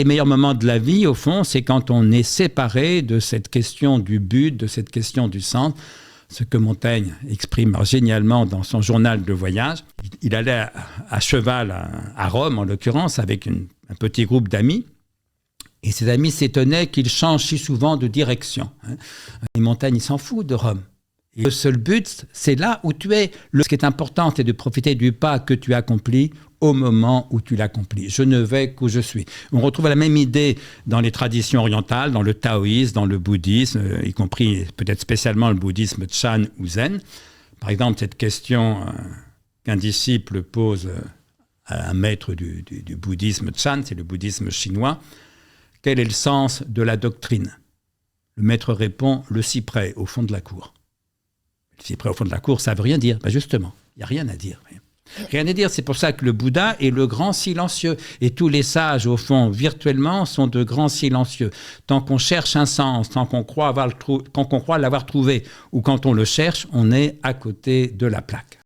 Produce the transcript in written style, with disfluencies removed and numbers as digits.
Les meilleurs moments de la vie, au fond, c'est quand on est séparé de cette question du but, de cette question du sens, ce que Montaigne exprime génialement dans son journal de voyage. Il allait à cheval à Rome, en l'occurrence, avec un petit groupe d'amis. Et ses amis s'étonnaient qu'il change si souvent de direction. Et Montaigne, il s'en fout de Rome. Et le seul but, c'est là où tu es. Ce qui est important, c'est de profiter du pas que tu accomplis au moment où tu l'accomplis. Je ne vais qu'où je suis. On retrouve la même idée dans les traditions orientales, dans le taoïsme, dans le bouddhisme, y compris peut-être spécialement le bouddhisme Chan ou Zen. Par exemple, cette question qu'un disciple pose à un maître du bouddhisme Chan, c'est le bouddhisme chinois. Quel est le sens de la doctrine? Le maître répond, le cyprès au fond de la cour. Le cyprès au fond de la cour, ça ne veut rien dire. Ben justement, il n'y a rien à dire. Rien à dire, c'est pour ça que le Bouddha est le grand silencieux. Et tous les sages, au fond, virtuellement, sont de grands silencieux. Tant qu'on cherche un sens, tant qu'on croit l'avoir trouvé, ou quand on le cherche, on est à côté de la plaque.